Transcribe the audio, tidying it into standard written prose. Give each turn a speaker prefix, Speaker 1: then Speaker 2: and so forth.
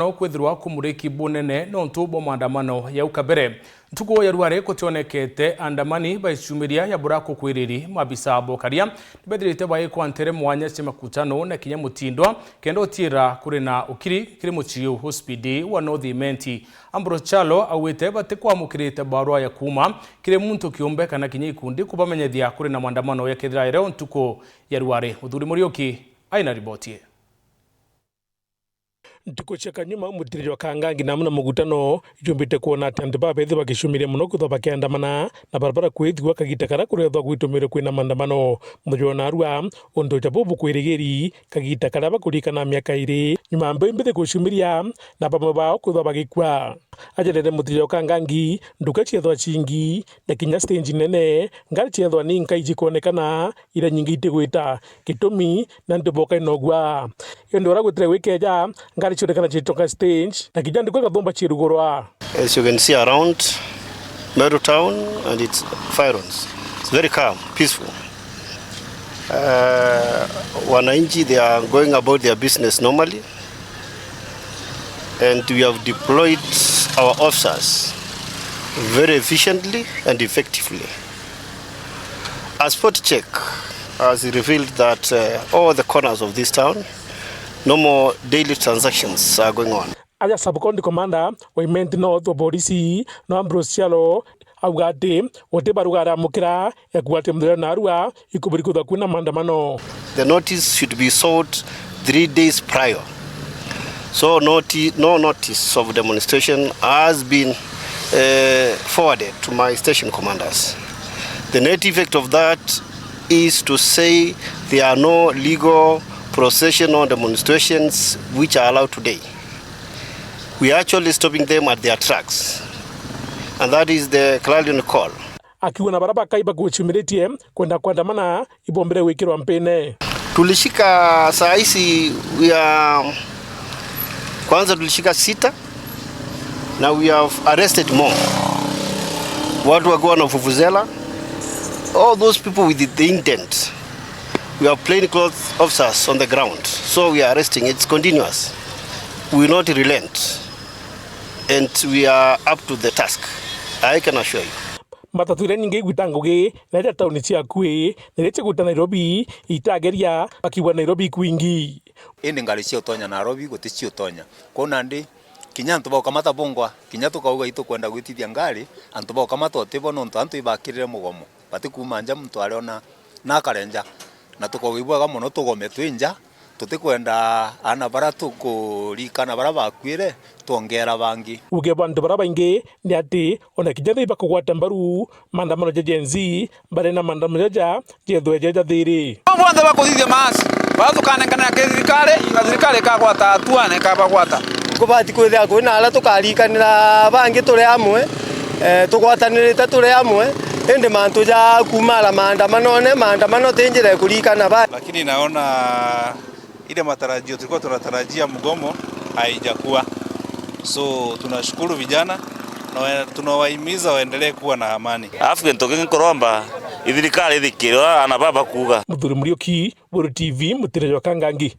Speaker 1: no kwithirwa kumuriki bunene no ntubo maandamano ya ukabere ntuko ya ruare kutionekete andamani baishumiria ya burako kwiriri mabisa bokaria bedrite baye kwantere mwanya chema kutano na kinya mutindwa kendo tira kuri na ukiri kiri muchiu hospidi wa North Ambro Chalo awite bate kwa mukirite barua ya kuma kire muntu kiombe kana kinya ikundi kubamenyethia kuri na maandamano ya kithira ire ntuko ya ruare Muthuri Murioki aina ribotie.
Speaker 2: Ndiko cheka nyuma mutiriro kangangi namuna mugutano ijumbite kuona ati andu babethi bakishumiria muno kutho bakiandamana na barabara kwithwa kagitakara kurethwa gwitumire kwina maandamano mujona arua undu jabubu kwirigiri kagitakara bakurikana miaka iri nyuma mbembe kushumiria na bamwe bao kutho bagikwa ajerere mutiriro kangangi nduka chiethwa chingi na kinya stage nene ngari chiethwa ni nkaiji kuonekana ira nyingi itigwita gitumi na ndiboka inogwa yondo ra gutire wikeja ngari chonekana chitoka stage na kijandi kwa kathomba chirugorwa.
Speaker 3: As you can see around Meru town and its environs, it's very calm, peaceful. Wananchi, they are going about their business normally, and we have deployed our officers very efficiently and effectively. A spot check has revealed that all the corners of this town, no more daily transactions are going on.
Speaker 2: Aja Sub-County Commander wa Imenti North wa Polisi no Ambrose Chalo augati wote barugara mukira ya kuwate mdhera na arua ikubiri kutha kuna maandamano.
Speaker 3: The notice should be sought 3 days prior. So no notice of demonstration has been forwarded to my station commanders. The net effect of that is to say there are no legal processional demonstrations which are allowed today. We are actually stopping them at their tracks, and that is the clarion call.
Speaker 2: Akiwa na barabara kaiba kuchimiritie kwenda kuandamana ibombere wikirwa mpene.
Speaker 3: Tulishika saa hizi kwanza tulishika 6 na we have arrested more. Watu wako na vuvuzela, all those people with the intent. We have plainclothes officers on the ground, so we are arresting. It's continuous. We will not relent, and we are up to the task. I can assure you.
Speaker 2: Matature nyingi gutanguge na ja tauni cia kwi nirete guta Nairobi itageria akiwa Nairobi kwingi
Speaker 4: indi ngari cia utonya Nairobi gutici utonya kona ndi kinya antu ba kamata bongwa kinya tukauga itu kwenda gwitithia ngari antu ba kamata otibo no antu ibakirire mugomo batikuma nja muntu ariona na karenja na tukogibwaga muno tugome twinja tutikwenda ana bara tukurikana bara bakwire tuongera bangi
Speaker 2: uge bantu bara baingi ni ati ona kijana ibakugwata mbaru maandamano ya Gen Z bare na maandamano ya jeja thiri
Speaker 5: mwanda bakuthithia masi bathukana thirikari kagwata atuane kabagwata
Speaker 6: kubati kwithia kwina ala tukarikanira bangi turi amwe tugwatanirite turi amwe ende mantu ja kumala maandamano tenjere kurikana ba,
Speaker 7: lakini naona ile matarajio tulikuwa tunatarajia mgomo haijakuwa. So tunashukuru vijana na tunawahimiza waendelee kuwa na amani.
Speaker 8: Afrika ntoke nkoromba ithirikari thikirwa ana baba kuga.
Speaker 2: Muthuri Murioki, Buru TV, Mutiriro Kangangi.